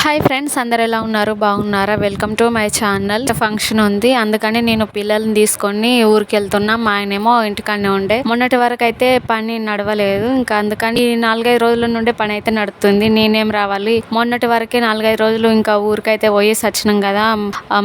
Hi friends, అందరు ఎలా ఉన్నారు? బాగున్నారా? Welcome to my channel. Function ఉంది, అందుకని నేను పిల్లల్ని తీసుకొని ఊరికి వెళ్తున్నా. మా ఆయనేమో ఇంటికాడనే ఉండే. మొన్నటి వరకు అయితే పని నడవలేదు, ఇంకా అందుకని 4-5 రోజుల నుండే పని అయితే నడుస్తుంది. నేనేం రావాలి? మొన్నటి వరకే 4-5 రోజులు ఇంకా ఊరికైతే పోయేసి వచ్చినాం కదా.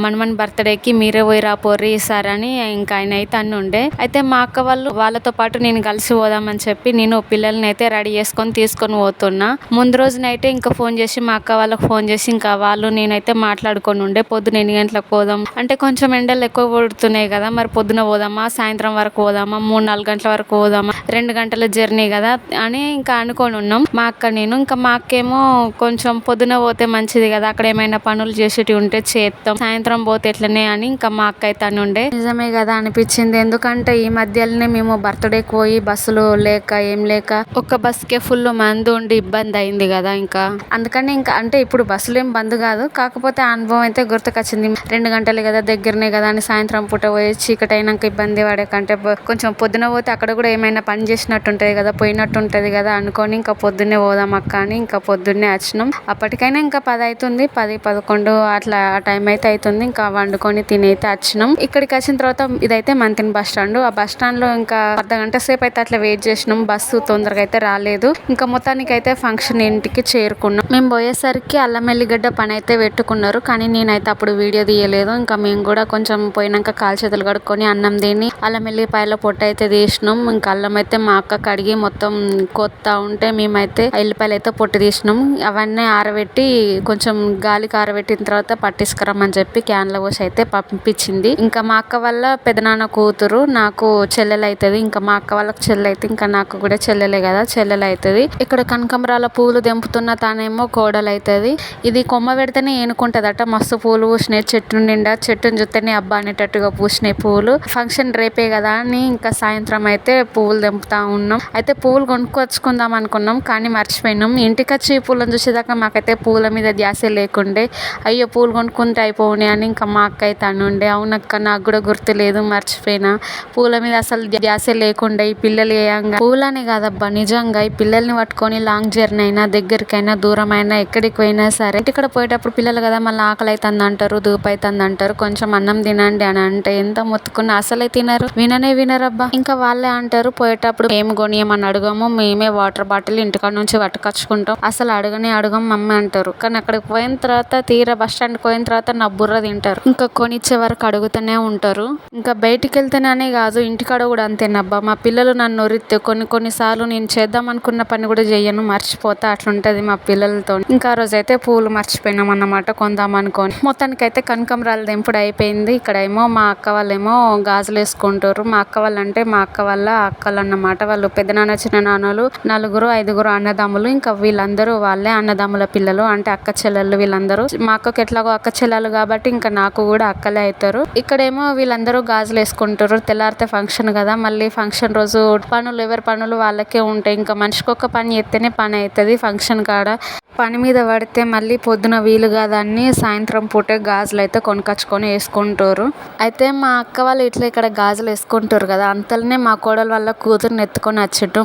మనమన్ బర్త్డేకి మీరే పోయి రాపోర్రి సార్ అని ఇంకా ఆయన అయితే అన్ని ఉండే. అయితే మా అక్క వాళ్ళతో పాటు నేను కలిసి పోదామని చెప్పి నేను పిల్లల్ని అయితే రెడీ చేసుకొని తీసుకొని పోతున్నా. ముందు రోజు నైటే ఇంకా ఫోన్ చేసి మా అక్క వాళ్ళకి ఫోన్ చేసి ఇంకా వాళ్ళు నేనైతే మాట్లాడుకొని ఉండే. పొద్దున 8 గంటలకు పోదాం అంటే కొంచెం ఎండలు ఎక్కువ కొడుతున్నాయి కదా, మరి పొద్దున పోదామా, సాయంత్రం వరకు పోదామా, 3-4 గంటల వరకు పోదామా, 2 గంటల జర్నీ కదా అని ఇంకా అనుకొని ఉన్నాం మా అక్క నేను. ఇంకా మా అక్కేమో కొంచెం పొద్దున పోతే మంచిది కదా, అక్కడ ఏమైనా పనులు చేసేటి ఉంటే చేస్తాం, సాయంత్రం పోతే ఎట్లనే అని ఇంకా మా అక్క అయితే అని ఉండే. నిజమే కదా అనిపించింది, ఎందుకంటే ఈ మధ్యలోనే మేము బర్త్డేకి పోయి బస్సులు లేక ఏం లేక ఒక్క బస్కే ఫుల్ మంది ఉండి ఇబ్బంది అయింది కదా. ఇంకా అందుకని ఇంకా అంటే ఇప్పుడు బస్సులు ఏం బంద్ కాదు, కాకపోతే ఆ అనుభవం అయితే గుర్తుకొచ్చింది. 2 గంటలే కదా, దగ్గరనే కదా అని సాయంత్రం పూట పోయి చీకటి అయినాక ఇబ్బంది పడే కంటే కొంచెం పొద్దున పోతే అక్కడ కూడా ఏమైనా పని చేసినట్టు ఉంటుంది కదా, పోయినట్టు ఉంటుంది కదా అనుకొని ఇంకా పొద్దున్నే పోదాం అక్క అని ఇంకా పొద్దున్నే వచ్చినాం. అప్పటికైనా ఇంకా 10 అవుతుంది, 10-11 అట్లా ఆ టైం అయితే అవుతుంది. ఇంకా వండుకొని తినైతే వచ్చినాం. ఇక్కడికి వచ్చిన తర్వాత ఇదైతే మంతిని బస్ స్టాండ్. ఆ బస్ స్టాండ్ లో ఇంకా అర్ధగంట సేపు అయితే అట్లా వెయిట్ చేసినాం, బస్సు తొందరగా అయితే రాలేదు. ఇంకా మొత్తానికి అయితే ఫంక్షన్ ఇంటికి చేరుకున్నాం. మేము పోయేసరికి అల్లం ఎల్లిగడ్డ పని అయితే పెట్టుకున్నారు, కానీ నేనైతే అప్పుడు వీడియో తీయలేదు. ఇంకా మేము కూడా కొంచెం పోయినాక కాలు చేతులు కడుక్కొని అన్నం తిని అల్లం ఎల్లిపాయల పొట్టు అయితే తీసినాం. ఇంకా అల్లం అయితే మా అక్క కడిగి మొత్తం కొత్త ఉంటే మేమైతే ఎల్లిపాయలు అయితే పొట్టు తీసినాం. అవన్నీ ఆరబెట్టి కొంచెం గాలికి ఆరబెట్టిన తర్వాత పట్టించుకురమ్మని చెప్పి క్యాన్ల పోసి అయితే పంపించింది. ఇంకా మా అక్క వాళ్ళ పెదనాన్న కూతురు నాకు చెల్లెలు అవుతుంది. ఇంకా మా అక్క వాళ్ళకి చెల్లెలు అయితే ఇంకా నాకు కూడా చెల్లెలే కదా, చెల్లెలు అవుతుంది. ఇక్కడ కనకాంబరాల పూలు తెంపుతున్న తానేమో కోడలు అవుతుంది. ఇది కొమ్మ పెడితేనే ఏనుకుంటదట, మస్తు పూలు పూసినాయి చెట్టు నిండా. చెట్టుని చూస్తేనే అబ్బా అనేటట్టుగా పూసినాయి పూలు. ఫంక్షన్ రేపే కదా అని ఇంకా సాయంత్రం అయితే పువ్వులు తెంపుతా ఉన్నాం. అయితే పువ్వులు కొనుక్కొచ్చుకుందాం అనుకున్నాం, కానీ మర్చిపోయినాం. ఇంటికి వచ్చి పూలను చూసేదాకా మాకైతే పూల మీద ధ్యాస లేకుండే. అయ్యో పూలు కొనుక్కుంటే అయిపోయి అని ఇంకా మా అక్క అయితే అనుండే. అవునక్క, నాకు కూడా గుర్తు లేదు, మర్చిపోయినా. పూల మీద అసలు ధ్యాస లేకుండే. ఈ పిల్లలు ఏయంగా పూలనే కాదబ్బా, నిజంగా ఈ పిల్లల్ని పట్టుకొని లాంగ్ జర్నీ అయినా, దగ్గరికైనా, దూరం అయినా, ఎక్కడికి పోయినా సరే ఇక్కడ పోయేటప్పుడు పిల్లలు కదా మళ్ళీ ఆకలి అవుతుంది అంటారు, దూపు అవుతుంది అంటారు, కొంచెం అన్నం తినండి అని అంటే ఎంత మొత్తుకున్నా అసలే తినరు, వినరబ్బా. ఇంకా వాళ్ళే అంటారు పోయేటప్పుడు ఏం కొనియమని అడగము, మేమే వాటర్ బాటిల్ ఇంటికాడ నుంచి పట్టుకొచ్చుకుంటాం, అసలు అడగం మమ్మీ అంటారు. కానీ అక్కడికి పోయిన తర్వాత తీరా బస్ స్టాండ్కి పోయిన తర్వాత నా బుర్ర తింటారు. ఇంకా కొనిచ్చే వరకు అడుగుతూనే ఉంటారు. ఇంకా బయటికి వెళ్తేనే కాదు, ఇంటికాడ కూడా అంతేనబ్బా. మా పిల్లలు నన్ను ఒరిస్తే కొన్నిసార్లు నేను చేద్దాం అనుకున్న పని కూడా చెయ్యను, మర్చిపోతా. అట్లుంటది మా పిల్లలతో. ఇంకా ఆ రోజు అయితే పూలు మర్చిపోయినాం అన్నమాట కొందాం అనుకోని. మొత్తానికి అయితే కనకాంబరాలు దెంపుడు అయిపోయింది. ఇక్కడ ఏమో మా అక్క వాళ్ళేమో గాజులు వేసుకుంటారు. మా అక్క వాళ్ళు అంటే మా అక్క వాళ్ళ అక్కలు అన్నమాట. వాళ్ళు పెద్దనాన్న చిన్న నాన్నలు 4-5 అన్నదమ్ములు. ఇంకా వీళ్ళందరూ వాళ్ళే అన్నదమ్ముల పిల్లలు, అంటే అక్క చెల్లెళ్ళు వీళ్ళందరూ. మా అక్కకి ఎట్లాగో అక్క చెల్లెలు కాబట్టి ఇంకా నాకు కూడా అక్కలే అవుతారు. ఇక్కడేమో వీళ్ళందరూ గాజులు వేసుకుంటారు. తెల్లారితే ఫంక్షన్ కదా, మళ్ళీ ఫంక్షన్ రోజు ఎవరి పనులు వాళ్ళకే ఉంటాయి. ఇంకా మనిషికొక పని చేస్తేనే పని అవుతుంది ఫంక్షన్ కాడ. పని మీద పడితే మళ్ళీ పొద్దున వీలు కాదని సాయంత్రం పూటే గాజులు అయితే కొనుకొచ్చుకొని వేసుకుంటారు. అయితే మా అక్క వాళ్ళు ఇట్లా ఇక్కడ గాజులు వేసుకుంటారు కదా, అంతలోనే మా కోడలు వాళ్ళ కూతురుని ఎత్తుకొని వచ్చిండు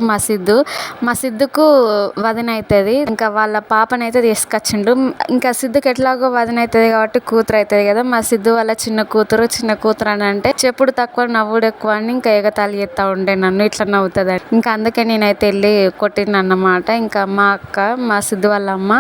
మా సిద్దుకు వదిన అవుతుంది. ఇంకా వాళ్ళ పాపనైతే తీసుకొచ్చిండు. ఇంకా సిద్దుకు ఎట్లాగో వదిన అవుతుంది కాబట్టి కూతురు అవుతుంది కదా. మా సిద్దు వాళ్ళ చిన్న కూతురు అని అంటే చెప్పుడు తక్కువ నవ్వుడు ఎక్కువ అని ఇంకా ఎగతాళి చేస్తా ఉండే నన్ను, ఇట్లా నవ్వుతుంది. ఇంకా అందుకే నేనైతే వెళ్ళి కొట్టిన అన్నమాట. ఇంకా మా అక్క, మా సిద్దు వాళ్ళ అమ్మ,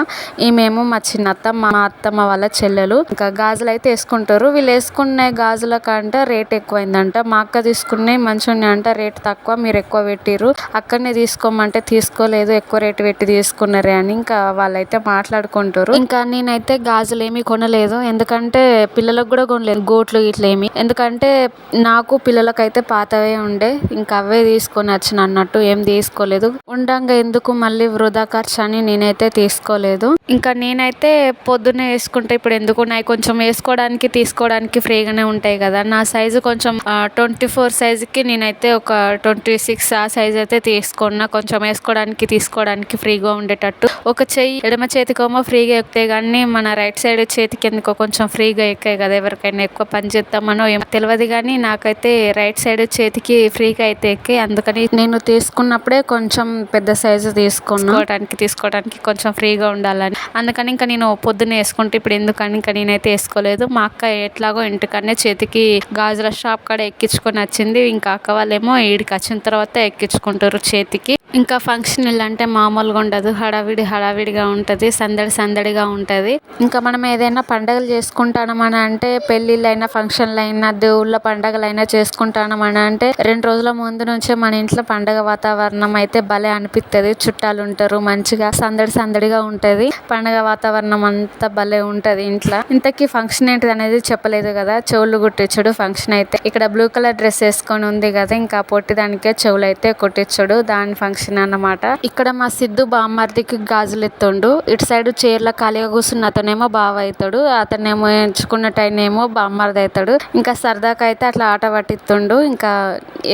ఈమెమో మా చిన్నత్త, మా అత్తమ్మ వాళ్ళ చెల్లెలు. ఇంకా గాజులు అయితే వేసుకుంటారు. వీళ్ళు వేసుకునే గాజుల కంటే రేట్ ఎక్కువైందంట. మా అక్క తీసుకునే మంచిగా అంట, రేట్ తక్కువ, మీరు ఎక్కువ పెట్టిరు, అక్కడనే తీసుకోమంటే తీసుకోలేదు, ఎక్కువ రేటు పెట్టి తీసుకున్నారే అని ఇంకా వాళ్ళైతే మాట్లాడుకుంటారు. ఇంకా నేనైతే గాజులు ఏమి కొనలేదు, ఎందుకంటే పిల్లలకు కూడా కొనలేదు గోట్లు ఇట్లా ఏమి, ఎందుకంటే నాకు పిల్లలకైతే పాతవే ఉండే, ఇంకా అవే తీసుకొని వచ్చిన అన్నట్టు ఏం తీసుకోలేదు. ఉండంగా ఎందుకు మళ్ళీ వృధా ఖర్చు అని నేనైతే తీసుకోలేదు. ఇంకా నేనైతే పొద్దున్నే వేసుకుంటే ఇప్పుడు ఎందుకు, నాకు కొంచెం వేసుకోవడానికి తీసుకోవడానికి ఫ్రీగానే ఉంటాయి కదా. నా సైజు కొంచెం 24 సైజుకి నేనైతే ఒక 26 ఆ సైజ్ అయితే తీసుకున్నా, కొంచెం వేసుకోవడానికి తీసుకోవడానికి ఫ్రీగా ఉండేటట్టు. ఒక చెయ్యి ఎడమ చేతికేమో ఫ్రీగా ఎక్కితే కానీ మన రైట్ సైడ్ చేతికి ఎందుకో కొంచెం ఫ్రీగా ఎక్కాయి కదా. ఎవరికైనా ఎక్కువ పని చేద్దామనో ఏమో తెలియదు కానీ నాకైతే రైట్ సైడ్ చేతికి ఫ్రీగా అయితే ఎక్కి, అందుకని నేను తీసుకున్నప్పుడే కొంచెం పెద్ద సైజు తీసుకోవడానికి కొంచెం ఫ్రీగా ఉండాలని, అందుకని అందుకని ఇంకా నేను పొద్దున్నే వేసుకుంటే ఇప్పుడు ఎందుకని ఇంకా నేనైతే వేసుకోలేదు. మా అక్క ఎట్లాగో ఇంటికన్నా చేతికి గాజుల షాప్ కాడ ఎక్కించుకొని వచ్చింది. ఇంకా అక్క వాళ్ళేమో ఈడికి వచ్చిన తర్వాత ఎక్కించుకుంటారు చేతికి. ఇంకా ఫంక్షన్ ఇల్లు అంటే మామూలుగా ఉండదు, హడావిడిగా ఉంటుంది, సందడిగా ఉంటుంది. ఇంకా మనం ఏదైనా పండుగలు చేసుకుంటామని అంటే పెళ్ళిళ్ళైనా ఫంక్షన్లైనా దేవుళ్ళ పండుగలైనా చేసుకుంటామని అంటే 2 రోజుల ముందు నుంచే మన ఇంట్లో పండుగ వాతావరణం అయితే భలే అనిపిస్తుంది. చుట్టాలు ఉంటారు, మంచిగా సందడిగా ఉంటుంది. పండుగ వాతావరణం అంతా భలే ఉంటుంది ఇంట్లో. ఇంతకీ ఫంక్షన్ ఏంటిది అనేది చెప్పలేదు కదా, చెవులు కుట్టించుడు ఫంక్షన్ అయితే. ఇక్కడ బ్లూ కలర్ డ్రెస్ వేసుకొని ఉంది కదా, ఇంకా పొట్టి దానికే చెవులు అయితే కుట్టించుడు, దాని ఫంక్షన్ అన్నమాట. ఇక్కడ మా సిద్ధు బామ్మర్దికి గాజులు ఎత్తుండు. ఇటు సైడ్ చైర్ల ఖాళీగా కూర్చున్న అతనేమో బావ అవుతాడు, అతనేమో ఎంచుకున్న టైం ఏమో బామ్మర్ది అవుతాడు. ఇంకా సరదాగా అయితే అట్లా ఆట పట్టిస్తుండు. ఇంకా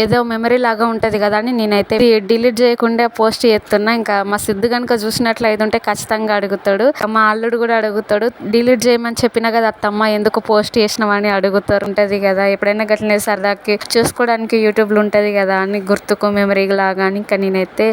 ఏదో మెమరీ లాగా ఉంటది కదా అని నేనైతే డిలీట్ చేయకుండా పోస్ట్ చేస్తున్నా. ఇంకా మా సిద్ధు కనుక చూసినట్లయితే ఉంటే ఖచ్చితంగా అడుగుతాడు, మా అల్లుడు కూడా అడుగుతాడు, డిలీట్ చేయమని చెప్పినా కదా అత్తమ్మ ఎందుకు పోస్ట్ చేసినావని అడుగుతారు. ఉంటది కదా ఎప్పుడైనా గట్లనే సరదాకి చూసుకోవడానికి యూట్యూబ్లో ఉంటది కదా అని గుర్తుకు మెమరీ లాగా అని ఇంకా నేనైతే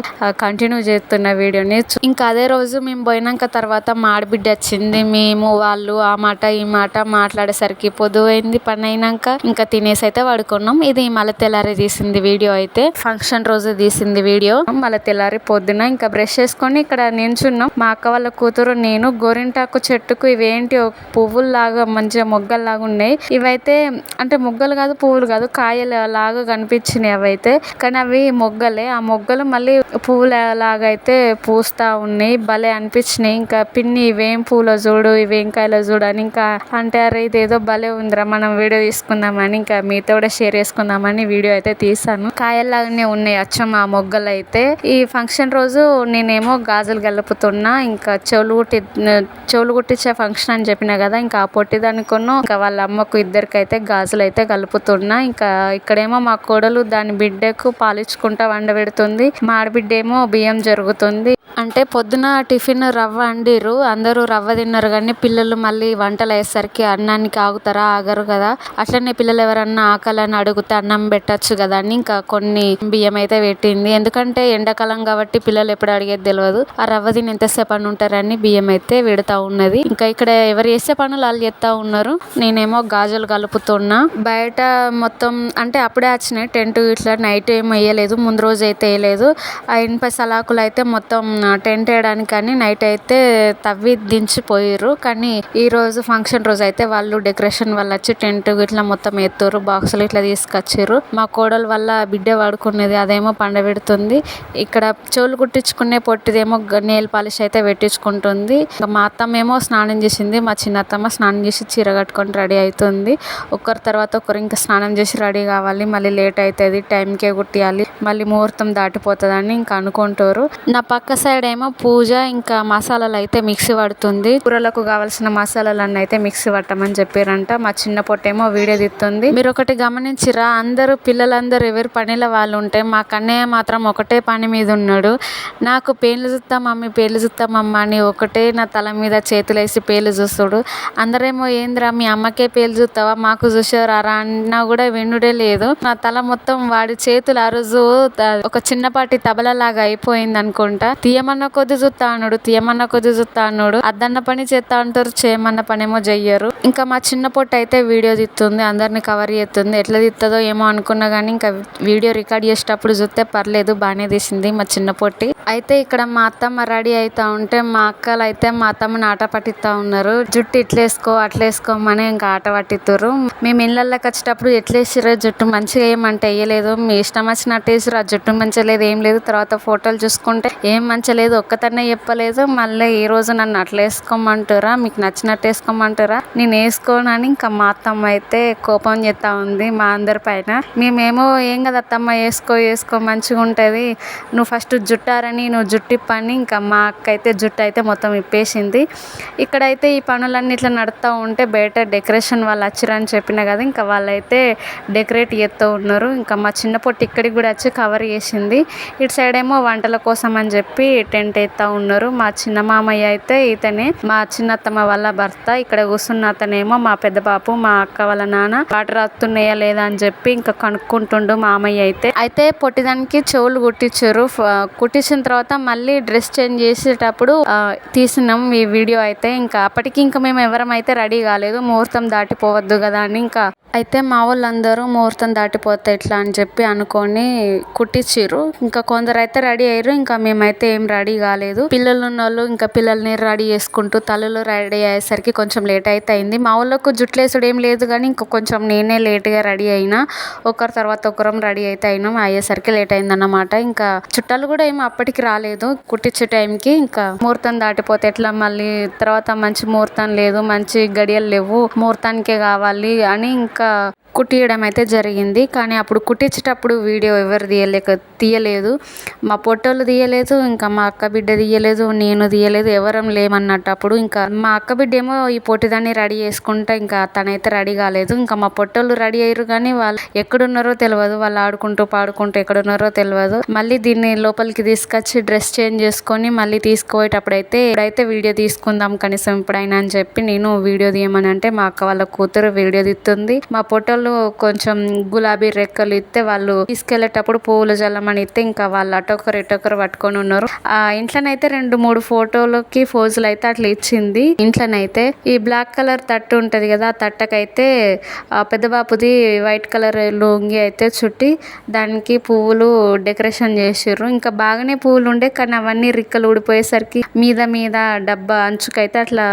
కంటిన్యూ చేస్తున్న వీడియోని. ఇంకా అదే రోజు మేము పోయినాక తర్వాత మా ఆడబిడ్డ వచ్చింది. మేము వాళ్ళు ఆ మాట ఈ మాట మాట్లాడేసరికి పొద్దుపోయింది. పని అయినాక ఇంకా తినేసి అయితే పడుకున్నాం. ఇది మళ్ళీ తెల్లారి తీసింది వీడియో అయితే, ఫంక్షన్ రోజు తీసింది వీడియో. మళ్ళీ తెల్లారి పొద్దున ఇంకా బ్రష్ చేసుకొని ఇక్కడ నించున్నాం. మా అక్క వాళ్ళ కూతురు నేను గోరింటాకు చెట్టుకు ఇవేంటి పువ్వుల్లాగా మంచిగా మొగ్గల్లాగా ఉన్నాయి. ఇవైతే అంటే మొగ్గలు కాదు, పువ్వులు కాదు, కాయలు లాగా కనిపించినాయి అవైతే. కానీ అవి మొగ్గలే. ఆ మొగ్గలు మళ్ళీ పువ్వుల లాగా అయితే పూస్తా ఉన్నాయి, భలే అనిపించినాయి. ఇంకా పిన్ని ఇవేం పూలో చూడు, ఇవేం కాయలో చూడు అని ఇంకా అంటే అరే ఇదేదో భలే ఉందిరా మనం వీడియో తీసుకుందామని ఇంకా మీతో కూడా షేర్ చేసుకుందామని వీడియో అయితే తీసాను. కాయల్లాగానే ఉన్నాయి అచ్చం ఆ మొగ్గలు అయితే. ఈ ఫంక్షన్ రోజు నేనేమో గాజులు గలుపుతున్నా. ఇంకా చెవులు కుట్టించే ఫంక్షన్ అని చెప్పినా కదా, ఇంకా ఆ పొట్టిదానికొను ఇంకా వాళ్ళ అమ్మకు ఇద్దరికైతే గాజులు అయితే కలుపుతున్నా. ఇంకా ఇక్కడేమో మా కోడలు దాని బిడ్డకు పాలించుకుంటా వండబెడుతుంది, మా ఆడబిడ్డ ఏమో బియ్యం జరుగుతుంది. అంటే పొద్దున టిఫిన్ రవ్వ వండిరు, అందరూ రవ్వ తిన్నారు. కానీ పిల్లలు మళ్ళీ వంటలు అయ్యేసరికి అన్నానికి ఆగుతారా, ఆగరు కదా. అట్లనే పిల్లలు ఎవరన్నా ఆకలని అడిగితే అన్నం పెట్టచ్చు కదా అని ఇంకా కొన్ని బియ్యం అయితే పెట్టింది. ఎందుకంటే ఎండాకాలం కాబట్టి పిల్లలు ఎప్పుడు అడిగేది తెలియదు. ఆ రవ్వ తిని ఎంతసేపు అని ఉంటారని బియ్యం అయితే పెడతా ఉన్నది. ఇంకా ఇక్కడ ఎవరు చేసే పనులు వాళ్ళు చేస్తా ఉన్నారు. నేనేమో గాజులు కలుపుతున్నా. బయట మొత్తం అంటే అప్పుడే వచ్చినాయి టెంట్ ఇట్లా, నైట్ ఏం వేయలేదు, ముందు రోజు అయితే వేయలేదు. ఆ ఇనుప సలాకులు అయితే మొత్తం టెంట్ వేయడానికి కానీ నైట్ అయితే తవ్వి దించిపోయారు. కానీ ఈ రోజు ఫంక్షన్ రోజు అయితే వాళ్ళు డెకరేషన్ వాళ్ళు వచ్చి టెంట్ ఇట్లా మొత్తం ఎత్తారు, బాక్సులు ఇట్లా తీసుకొచ్చారు. మా కోడలు వల్ల బిడ్డ పడుకునేది అదేమో పండబెడుతుంది. ఇక్కడ చెవులు కుట్టించుకునే పొట్టిదేమో నెయిల్ పాలిష్ అయితే పెట్టించుకుంటుంది. మా అత్తమ్మేమో స్నానం చేసింది, మా చిన్న అత్తమ్మ స్నానం చేసి చీర కట్టుకొని రెడీ అవుతుంది. ఒకరి తర్వాత ఒకరు ఇంకా స్నానం చేసి రెడీ కావాలి, మళ్ళీ లేట్ అవుతుంది, టైంకే కుట్టియాలి, మళ్ళీ ముహూర్తం దాటిపోతుందని ఇంకా అనుకుంటారు. నా పక్క సైడ్ ఏమో పూజ ఇంకా మసాలాలు అయితే మిక్సీ పడుతుంది. కూరలకు కావాల్సిన మసాలాలన్నీ అయితే మిక్సీ పట్టమని చెప్పారంట. మా చిన్న పొట్టేమో వీడియో తీస్తుంది. మీరు ఒకటి గమనించిరా, అందరూ పిల్లలందరూ ఎవరి పనిలో వాళ్ళు ఉంటే మా కన్నయ్య మాత్రం ఒకటే పని మీద ఉన్నాడు. నాకు పేర్లు చూస్తా మమ్మీ, పేర్లు చూస్తా మమ్మ అని ఒకటే నా తల మీద చేతులేసి పేర్లు చూస్తాడు. అందరేమో ఏందిరా మీ అమ్మకే పేర్లు చూస్తావా, మాకు చూసేవారా అన్నా కూడా వినుడే లేదు. నా తల మొత్తం వాడి చేతులు ఆ రోజు ఒక చిన్నపాటి తబలలాగా అయిపోయింది అనుకుంటా. తీయమన్న కొద్ది చూస్తా అన్నాడు. అద్దన్న పని చేస్తా అంటారు, చేయమన్న పని ఏమో చెయ్యరు. ఇంకా మా చిన్న పొట్టు అయితే వీడియో తీస్తుంది, అందరిని కవర్ చేస్తుంది. ఎట్లా తీస్తుందో ఏమో అనుకున్నా కానీ ఇంకా వీడియో రికార్డ్ చేసేటప్పుడు చూస్తే పర్లేదు, బాగానే తీసింది మా చిన్న పొట్టి. అయితే ఇక్కడ మా అత్తమ్మ రెడీ అవుతా ఉంటే మా అక్కలు అయితే మా అత్తమ్మని ఆట పట్టిస్తా ఉన్నారు. జుట్టు ఇట్లేసుకో అట్లేసుకోమని ఇంకా ఆట పట్టిస్తారు. మేము ఇళ్ళకి వచ్చేటప్పుడు ఎట్లేసిరో జుట్టు మంచిగా ఏమంటే వేయలేదు, మీ ఇష్టం వచ్చినట్టు వేసిరు, ఆ జుట్టు మంచిగా లేదు ఏం లేదు. తర్వాత ఫోటోలు చూసుకుంటే ఏం మంచిగా లేదు, ఒక్కతనే చెప్పలేదు. మళ్ళీ ఈ రోజు నన్ను అట్లా వేసుకోమంటారా, మీకు నచ్చినట్టు వేసుకోమంటారా, నేను వేసుకోనని ఇంకా మా అత్తమ్మ అయితే కోపం చేస్తూ ఉంది మా అందరి పైన. మేమేమో ఏం కదా అత్తమ్మ వేసుకో మంచిగా ఉంటుంది, నువ్వు ఫస్ట్ జుట్టారని నువ్వు జుట్టు ఇప్పని ఇంకా మా అక్క అయితే జుట్టు అయితే మొత్తం ఇప్పేసింది. ఇక్కడైతే ఈ పనులన్నీ ఇట్లా నడుస్తూ ఉంటే బయట డెకరేషన్ వాళ్ళు వచ్చిరని చెప్పిన కదా, ఇంకా వాళ్ళైతే డెకరేట్ చేస్తూ ఉన్నారు. ఇంకా మా చిన్న పొట్టి ఇక్కడికి కూడా వచ్చి కవర్ చేసింది. ఇటు సైడ్ ఏమో వంటల కోసం అని చెప్పి టెంట్ వేస్తూ ఉన్నారు. మా చిన్న మామయ్య అయితే ఇతనే మా చిన్నత్తమ్మ వాళ్ళ భర్త. ఇక్కడ కూర్చున్న అతనేమో మా పెద్ద బాపు, మా అక్క వాళ్ళ నాన్న. వాటర్ వస్తున్నాయా లేదా అని చెప్పి ఇంకా కనుక్కుంటుండు మామయ్య అయితే పొట్టిదానికి చెవులు కుట్టించారు. కుట్టించిన తర్వాత మళ్ళీ డ్రెస్ చేంజ్ చేసేటప్పుడు తీసిన తీసినాం ఈ వీడియో అయితే. ఇంకా అప్పటికి ఇంకా మేము ఎవరమైతే రెడీ కాలేదు, ముహూర్తం దాటిపోవద్దు కదా అని. ఇంకా అయితే మా వాళ్ళందరూ ముహూర్తం దాటిపోతే ఎట్లా అని చెప్పి అనుకొని కుట్టించిర్రు. ఇంకా కొందరు అయితే రెడీ అయ్యారు, ఇంకా మేమైతే ఏం రెడీ కాలేదు. పిల్లలు ఉన్న వాళ్ళు ఇంకా పిల్లల్ని రెడీ చేసుకుంటూ తల్లులు రెడీ అయ్యేసరికి కొంచెం లేట్ అయితే అయింది. మా వాళ్ళకు జుట్లేసుడు ఏం లేదు కానీ ఇంకా కొంచెం నేనే లేట్గా రెడీ అయినా. ఒకరి తర్వాత ఒకరం రెడీ అయితే అయినాం. అయ్యేసరికి లేట్ అయిందన్నమాట. ఇంకా చుట్టాలు కూడా ఏమో అప్పటికి రాలేదు కుట్టించే టైంకి. ఇంకా ముహూర్తం దాటిపోతే ఎట్లా, మళ్ళీ తర్వాత మంచి ముహూర్తం లేదు, మంచి గడియలు లేవు, ముహూర్తానికే కావాలి అని ఇంకా కుట్టియడం అయితే జరిగింది. కానీ అప్పుడు కుట్టించేటప్పుడు వీడియో ఎవరు తీయలేదు. మా పొట్టోళ్ళు తీయలేదు, ఇంకా మా అక్క బిడ్డ తీయలేదు, నేను తీయలేదు, ఎవరం లేమన్నట్టు. అప్పుడు ఇంకా మా అక్క బిడ్డ ఏమో ఈ పొట్టిదాన్ని రెడీ చేసుకుంటా, ఇంకా తనైతే రెడీ కాలేదు. ఇంకా మా పొట్టోళ్ళు రెడీ అయ్యారు కానీ వాళ్ళు ఎక్కడున్నారో తెలియదు, వాళ్ళు ఆడుకుంటూ పాడుకుంటూ ఎక్కడున్నారో తెలియదు. మళ్ళీ దీన్ని లోపలికి తీసుకొచ్చి డ్రెస్ చేంజ్ చేసుకొని మళ్ళీ తీసుకుపోయేటప్పుడు ఇప్పుడైతే వీడియో తీసుకుందాం కనీసం ఇప్పుడైనా అని చెప్పి నేను వీడియో తీయమని అంటే మా అక్క వాళ్ళ కూతురు వీడియో తీస్తుంది. మా పొట్టోళ్ళు కొంచెం గులాబీ రెక్కలు ఇస్తే వాళ్ళు తీసుకెళ్లేటప్పుడు పువ్వులు జల్లమని ఇస్తే ఇంకా వాళ్ళు అటొకరు ఇటొకరు పట్టుకొని ఉన్నారు. ఆ ఇంట్లోనైతే 2-3 ఫోటోలకి ఫోజులు అయితే అట్లా ఇచ్చింది. ఇంట్లోనైతే ఈ బ్లాక్ కలర్ తట్టు ఉంటది కదా, ఆ తట్టకైతే పెద్ద బాపుది వైట్ కలర్ లుంగి అయితే చుట్టి దానికి పువ్వులు డెకరేషన్ చేసిర్రు. ఇంకా బాగానే పువ్వులు ఉండే కానీ అవన్నీ రిక్కలు ఊడిపోయేసరికి మీద డబ్బా అంచుకైతే అట్లా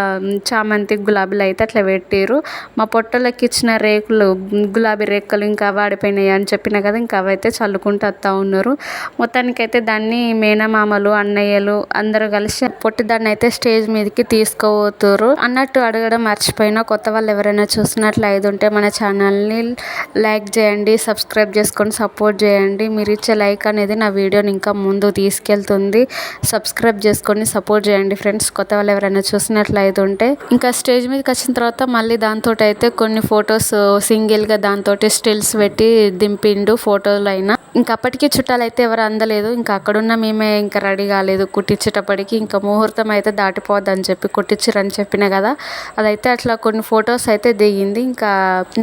చామంతి గులాబీలు అయితే అట్లా పెట్టిర్రు. మా పొట్టలకి ఇచ్చిన రేకులు గులాబీ రేక్కలు ఇంకా వాడిపోయినాయి అని చెప్పిన కదా, ఇంకా అవైతే చల్లుకుంటూ వస్తూ ఉన్నారు. మొత్తానికైతే దాన్ని మేనమామలు అన్నయ్యలు అందరూ కలిసి పొట్టిదాన్ని అయితే స్టేజ్ మీదకి తీసుకుపోతున్నారు. అన్నట్టు అడగడం మర్చిపోయినా, కొత్త వాళ్ళు ఎవరైనా చూసినట్లు అయితే ఉంటే మన ఛానల్ని లైక్ చేయండి, సబ్స్క్రైబ్ చేసుకొని సపోర్ట్ చేయండి. మీరు ఇచ్చే లైక్ అనేది నా వీడియోని ఇంకా ముందు తీసుకెళ్తుంది. సబ్స్క్రైబ్ చేసుకొని సపోర్ట్ చేయండి ఫ్రెండ్స్, కొత్త వాళ్ళు ఎవరైనా చూసినట్లు అయితే ఉంటే. ఇంకా స్టేజ్ మీదకి వచ్చిన తర్వాత మళ్ళీ దాంతో అయితే కొన్ని ఫొటోస్ సింగిల్గా దాంతో స్టిల్స్ పెట్టి దింపిండు ఫోటోలు అయినా. ఇంకా అప్పటికి చుట్టాలు అయితే ఎవరు అందలేదు. ఇంకా అక్కడున్న మేమే ఇంకా రెడీ కాలేదు కుట్టించేటప్పటికి. ఇంకా ముహూర్తం అయితే దాటిపోద్దని చెప్పి కుట్టించిరని చెప్పిన కదా, అదైతే అట్లా కొన్ని ఫొటోస్ అయితే దిగింది. ఇంకా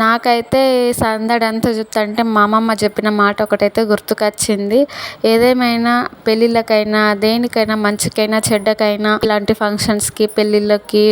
నాకైతే సందడి అంతా చూస్తుంటే మా అమ్మమ్మ చెప్పిన మాట ఒకటైతే గుర్తుకొచ్చింది. ఏదేమైనా పెళ్ళిళ్ళకైనా దేనికైనా మంచికైనా చెడ్డకైనా ఇలాంటి ఫంక్షన్స్కి పెళ్ళిళ్ళకి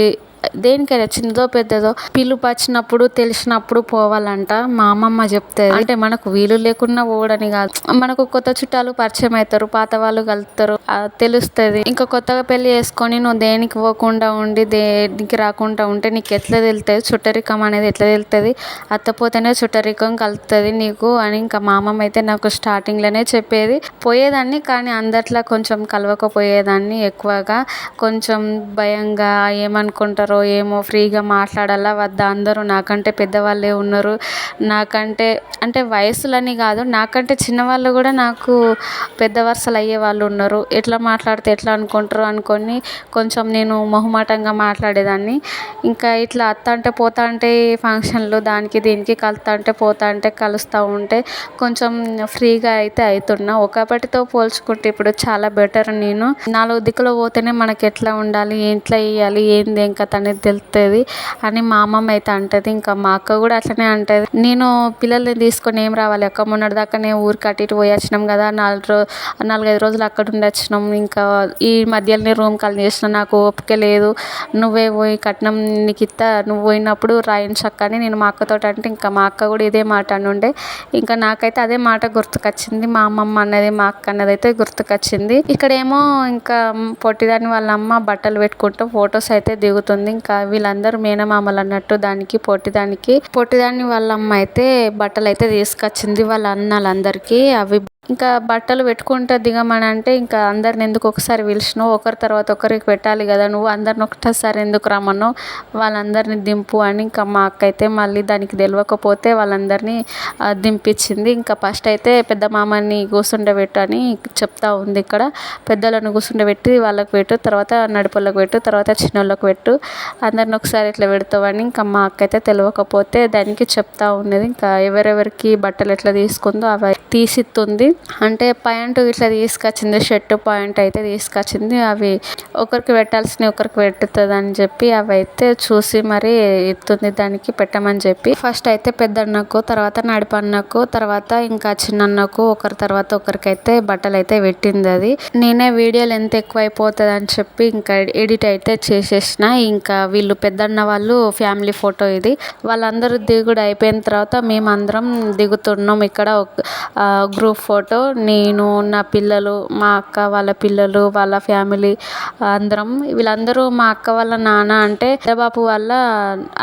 దేనికైనా చిన్నదో పెద్దదో పిలుపు వచ్చినప్పుడు తెలిసినప్పుడు పోవాలంట మా అమ్మమ్మ చెప్తుంది. అంటే మనకు వీలు లేకున్నా పోవడని కాదు, మనకు కొత్త చుట్టాలు పరిచయం అవుతారు, పాత వాళ్ళు కలుస్తారు, తెలుస్తుంది. ఇంకా కొత్తగా పెళ్లి చేసుకొని నువ్వు దేనికి పోకుండా ఉండి దేనికి రాకుండా ఉంటే నీకు ఎట్లా తెలుస్తుంది చుట్టరికం అనేది, ఎట్లా తెలుస్తుంది, అత్తపోతేనే చుట్టరికం కలుస్తుంది నీకు అని ఇంకా మా అమ్మమ్మ అయితే నాకు స్టార్టింగ్లోనే చెప్పేది. పోయేదాన్ని కానీ అందట్లా కొంచెం కలవకపోయేదాన్ని, ఎక్కువగా కొంచెం భయంగా ఏమనుకుంటారు ఏమో, ఫ్రీగా మాట్లాడాలా వద్దా, అందరూ నాకంటే పెద్దవాళ్ళే ఉన్నారు, నాకంటే అంటే వయసులని కాదు నాకంటే చిన్నవాళ్ళు కూడా నాకు పెద్ద వరుసలు అయ్యే వాళ్ళు ఉన్నారు, ఎట్లా మాట్లాడితే ఎట్లా అనుకుంటారు అనుకొని కొంచెం నేను మొహమాటంగా మాట్లాడేదాన్ని. ఇంకా ఇట్లా అత్త అంటే పోతా అంటే ఫంక్షన్లు దానికి దీనికి కలుతా అంటే పోతా అంటే కలుస్తూ ఉంటే కొంచెం ఫ్రీగా అయితే అవుతున్నా. ఒకప్పటితో పోల్చుకుంటే ఇప్పుడు చాలా బెటర్. నేను 4 దిక్కులో పోతేనే మనకి ఎట్లా ఉండాలి, ఎట్లా వేయాలి, ఏంది ఏం కథ అనేది తెలుస్తుంది అని మా అమ్మమ్మ అయితే అంటది. ఇంకా మా అక్క కూడా అట్లనే అంటది. నేను పిల్లల్ని తీసుకొని ఏం రావాలి అక్క, మొన్నటిదాకానే ఊరికి అటు ఇటు పోయి వచ్చినాం కదా, 4-5 రోజులు అక్కడ ఉండి వచ్చినాం, ఇంకా ఈ మధ్యలోనే రూమ్ ఖాళీ చేసిన, నాకు ఓపిక లేదు, నువ్వే పోయి కట్నం నీకు ఇస్తా, నువ్వు పోయినప్పుడు రాయించక్క అని నేను మా అక్కతో అంటే ఇంకా మా అక్క కూడా ఇదే మాట అనుండే. ఇంకా నాకైతే అదే మాట గుర్తుకొచ్చింది, మా అమ్మమ్మ అన్నది మా అక్క అన్నది అయితే గుర్తుకొచ్చింది. ఇక్కడేమో ఇంకా పొట్టిదాన్ని వాళ్ళ అమ్మ బట్టలు పెట్టుకుంటూ ఫొటోస్ అయితే దిగుతుంది. ఇంకా వీళ్ళందరూ మేనమామలు అన్నట్టు దానికి పొట్టిదాన్ని వాళ్ళ అమ్మ అయితే బట్టలు అయితే తీసుకొచ్చింది వాళ్ళ అన్నలందరికీ. అవి ఇంకా బట్టలు పెట్టుకుంటే దిగమని అంటే ఇంకా అందరిని ఎందుకు ఒకసారి పిలిచినావు, ఒకరి తర్వాత ఒకరికి పెట్టాలి కదా, నువ్వు అందరిని ఒకటేసారి ఎందుకు రమ్మన్నావు, వాళ్ళందరినీ దింపు అని ఇంకా మా అక్క అయితే మళ్ళీ దానికి తెలియకపోతే వాళ్ళందరినీ దింపించింది. ఇంకా ఫస్ట్ అయితే పెద్ద మామని కూర్చుండబెట్టు అని చెప్తా ఉంది. ఇక్కడ పెద్దలను కూర్చుండబెట్టి వాళ్ళకి పెట్టు, తర్వాత నడుపులకు పెట్టు, తర్వాత చిన్నోళ్ళకి పెట్టు, అందరిని ఒకసారి ఇట్లా పెడతావని ఇంకా మా అక్క అయితే తెలియకపోతే దానికి చెప్తా ఉన్నది. ఇంకా ఎవరెవరికి బట్టలు ఎట్లా తీసుకుందో అవి తీసిస్తుంది. అంటే పాయింట్ ఇట్లా తీసుకొచ్చింది, షర్ట్ పాయింట్ అయితే తీసుకొచ్చింది. అవి ఒకరికి పెట్టాల్సినవి ఒకరికి పెట్టుతుంది అని చెప్పి అవి అయితే చూసి మరి ఎత్తుంది దానికి పెట్టమని చెప్పి. ఫస్ట్ అయితే పెద్దన్నకు, తర్వాత నడిపన్నకు, తర్వాత ఇంకా చిన్నన్నకు ఒకరి తర్వాత ఒకరికైతే బట్టలు అయితే పెట్టింది. అది నేనే వీడియోలు ఎంత ఎక్కువ అయిపోతుంది అని చెప్పి ఇంకా ఎడిట్ అయితే చేసేసిన. ఇంకా వీళ్ళు పెద్దన్న వాళ్ళు ఫ్యామిలీ ఫోటో ఇది. వాళ్ళందరూ దిగుడు అయిపోయిన తర్వాత మేమందరం దిగుతున్నాం. ఇక్కడ గ్రూప్ ఫోటో, నేను, నా పిల్లలు, మా అక్క వాళ్ళ పిల్లలు, వాళ్ళ ఫ్యామిలీ అందరం. వీళ్ళందరూ మా అక్క వాళ్ళ నాన్న అంటే బాపు వాళ్ళ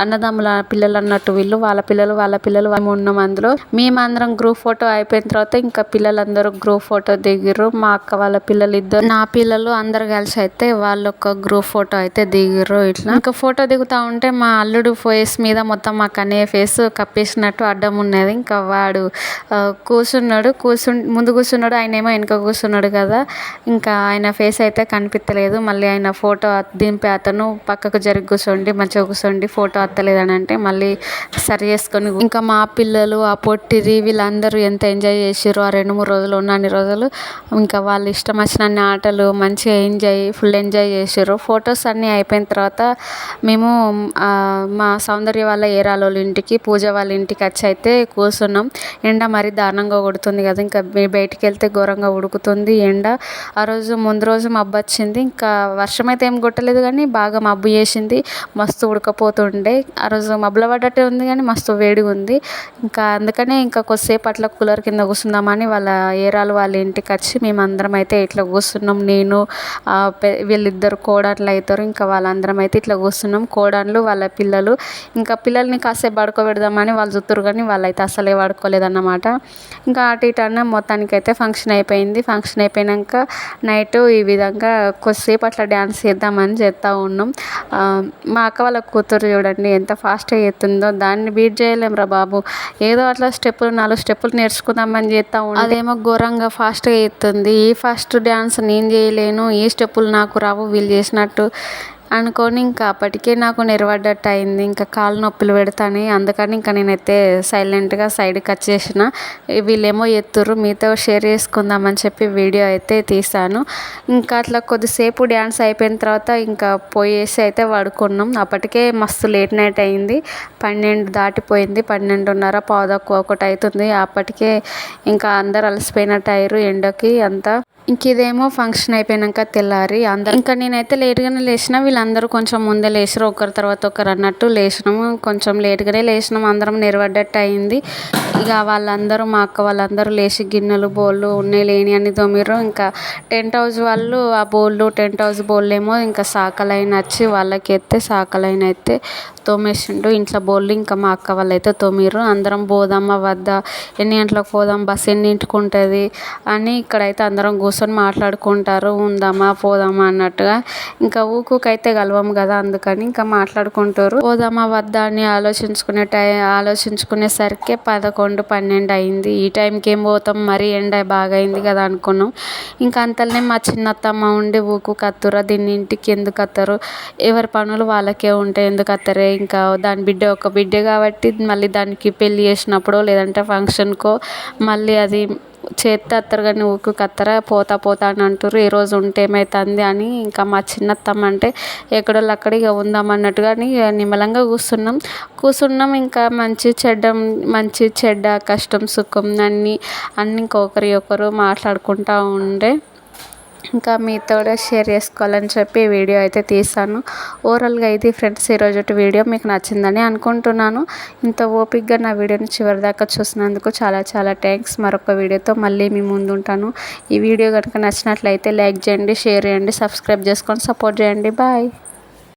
అన్నదమ్ముల పిల్లలు అన్నట్టు. వీళ్ళు వాళ్ళ పిల్లలు మేము ఉన్నాం అందులో. మేమందరం గ్రూప్ ఫోటో అయిపోయిన తర్వాత ఇంకా పిల్లలందరూ గ్రూప్ ఫోటో దిగిర్రు. మా అక్క వాళ్ళ పిల్లలు ఇద్దరు, నా పిల్లలు అందరు కలిసి అయితే వాళ్ళు ఒక గ్రూప్ ఫోటో అయితే దిగిర్రు. ఇట్లా ఇంకా ఫోటో దిగుతా ఉంటే మా అల్లుడు ఫేస్ మీద మొత్తం మా కన్నయ్య ఫేస్ కప్పేసినట్టు అడ్డం ఉన్నది. ఇంకా వాడు కూర్చున్నాడు, ముందు కూర్చున్నాడు, ఆయన ఏమో వెనక కూర్చున్నాడు కదా. ఇంకా ఆయన ఫేస్ అయితే కనిపించలేదు. మళ్ళీ ఆయన ఫోటో దింపే అతను పక్కకు జరిగి కూర్చోండి, మంచిగా కూర్చోండి, ఫోటో వస్తలేదని అంటే మళ్ళీ సరి చేసుకొని. ఇంకా మా పిల్లలు, ఆ పొట్టిది, వీళ్ళందరూ ఎంత ఎంజాయ్ చేసారు ఆ 2-3 రోజులు ఉన్నన్ని రోజులు. ఇంకా వాళ్ళు ఇష్టం వచ్చిన ఆటలు మంచిగా ఫుల్ ఎంజాయ్ చేసారు. ఫొటోస్ అన్నీ అయిపోయిన తర్వాత మేము మా సౌందర్య వాళ్ళ ఏరాలోళ్ళ ఇంటికి, పూజ వాళ్ళ ఇంటికి వచ్చి అయితే కూర్చున్నాం. ఎండ మరీ దారుణంగా కొడుతుంది కదా, ఇంకా బయటికి వెళ్తే ఘోరంగా ఉడుకుతుంది ఎండ. ఆ రోజు ముందు రోజు మబ్బు వచ్చింది. ఇంకా వర్షం అయితే ఏం కొట్టలేదు కానీ బాగా మబ్బు చేసింది, మస్తు ఉడకపోతుండే. ఆ రోజు మబ్బుల పడ్డట్టే ఉంది కానీ మస్తు వేడిగా ఉంది. ఇంకా అందుకనే ఇంకా కొద్దిసేపు అట్లా కూలర్ కింద కూర్చుందామని వాళ్ళ ఏరాలు వాళ్ళ ఇంటికి వచ్చి మేమందరం అయితే ఇట్లా కూర్చున్నాం. నేను వీళ్ళిద్దరు కోడన్లు అవుతారు, ఇంకా వాళ్ళందరం అయితే ఇట్లా కూర్చున్నాం. కోడన్లు వాళ్ళ పిల్లలు. ఇంకా పిల్లల్ని కాసేపు పడుకోబెడదామని వాళ్ళు చూస్తారు కానీ వాళ్ళైతే అసలే పడుకోలేదన్నమాట. ఇంకా అటు ఇటు అన్న మొత్తానికైతే ఫంక్షన్ అయిపోయింది. ఫంక్షన్ అయిపోయాక నైట్ ఈ విధంగా కొద్దిసేపు అట్లా డ్యాన్స్ చేద్దామని చేస్తూ ఉన్నాం. మా అక్క వాళ్ళ కూతురు చూడండి ఎంత ఫాస్ట్గా చేస్తుందో, దాన్ని బీట్ చేయలేం బాబు. ఏదో అట్లా 4 స్టెప్పులు నేర్చుకుందామని చేస్తూ ఉన్నాం, అదేమో ఘోరంగా ఫాస్ట్గా చేస్తుంది. ఈ ఫాస్ట్ డ్యాన్స్ నేను చేయలేను, ఈ స్టెప్పులు నాకు రావు వీళ్ళు చేసినట్టు అనుకొని ఇంకా అప్పటికే నాకు నెరవడ్డట్టు అయింది. ఇంకా కాళ్ళు నొప్పులు పెడతాను. అందుకని ఇంకా నేనైతే సైలెంట్గా సైడ్కి వచ్చేసిన. వీళ్ళేమో ఎత్తురు, మీతో షేర్ చేసుకుందామని చెప్పి వీడియో అయితే తీసాను. ఇంకా అట్లా కొద్దిసేపు డ్యాన్స్ అయిపోయిన తర్వాత ఇంకా పోయేసి అయితే పడుకున్నాం. అప్పటికే మస్తు లేట్ నైట్ అయింది, 12 దాటిపోయింది, 12:30, 12:15 అవుతుంది. అప్పటికే ఇంకా అందరు అలసిపోయినట్టు అయ్యారు ఎండకి అంతా. ఇంక ఇదేమో ఫంక్షన్ అయిపోయాక తెల్లారి అందరు, ఇంకా నేనైతే లేట్గానే లేచిన, వీళ్ళందరూ కొంచెం ముందే లేచారు, ఒకరి తర్వాత ఒకరు అన్నట్టు లేచినాము. కొంచెం లేట్గానే లేచినాము, అందరం నెరవడ్డట్టు అయింది. ఇక వాళ్ళందరూ మా అక్క వాళ్ళందరూ లేచి గిన్నెలు బౌళ్ళు ఉన్నాయి లేని అని తోమిర్రు. ఇంకా టెంట్ హౌస్ వాళ్ళు ఆ బౌళ్ళు, టెంట్ హౌస్ బౌళ్ళు ఏమో ఇంకా సాకలైన వచ్చి వాళ్ళకి ఎత్తే సాకలైన అయితే తోమేసిండు. ఇంట్లో బౌళ్ళు ఇంకా మా అక్క వాళ్ళు అయితే తోమిర్రు. అందరం పోదామా వద్దా, ఎన్ని గంటలకు పోదాం, బస్సు ఎన్నింటికి ఉంటుంది అని ఇక్కడైతే అందరం కూర్చొని మాట్లాడుకుంటారు. ఉందామా పోదామా అన్నట్టుగా. ఇంకా ఊకూకైతే కలవము కదా, అందుకని ఇంకా మాట్లాడుకుంటారు. పోదామా వద్దా అని ఆలోచించుకునేసరికి 11-12 అయింది. ఈ టైంకి ఏం పోతాం, మరీ ఎండ బాగా అయింది కదా అనుకున్నాం. ఇంకా అంతలోనే మా చిన్నత్తమ్మ ఉండి ఊకూకత్తురా, దీన్ని ఇంటికి ఎందుకు అత్తరు, ఎవరి పనులు వాళ్ళకే ఉంటాయి, ఎందుకు అత్తరే, ఇంకా దాని ఒక బిడ్డ కాబట్టి మళ్ళీ దానికి పెళ్ళి చేసినప్పుడు లేదంటే ఫంక్షన్కో మళ్ళీ అది చేస్తే అత్తరు కానీ ఊకూకత్తరా, పోతా అని అంటారు. ఈ రోజు ఉంటే ఏమవుతుంది అని ఇంకా మా చిన్నత్తమ్మ అంటే ఎక్కడోళ్ళు అక్కడ ఇక ఉందామన్నట్టుగా నిమ్మలంగా కూర్చున్నాం. ఇంకా మంచి చెడ్డ కష్టం సుఖం అన్నీ ఇంకొకరు మాట్లాడుకుంటూ ఉండే. ఇంకా మీతో కూడా షేర్ చేసుకోవాలని చెప్పి వీడియో అయితే తీసాను. ఓవరాల్గా ఇది ఫ్రెండ్స్ ఈరోజు వీడియో మీకు నచ్చిందని అనుకుంటున్నాను. ఇంత ఓపిక్గా నా వీడియోని చివరి దాకా చూసినందుకు చాలా చాలా థ్యాంక్స్. మరొక వీడియోతో మళ్ళీ మీ ముందు ఉంటాను. ఈ వీడియో కనుక నచ్చినట్లయితే లైక్ చేయండి, షేర్ చేయండి, సబ్స్క్రైబ్ చేసుకొని సపోర్ట్ చేయండి. బాయ్.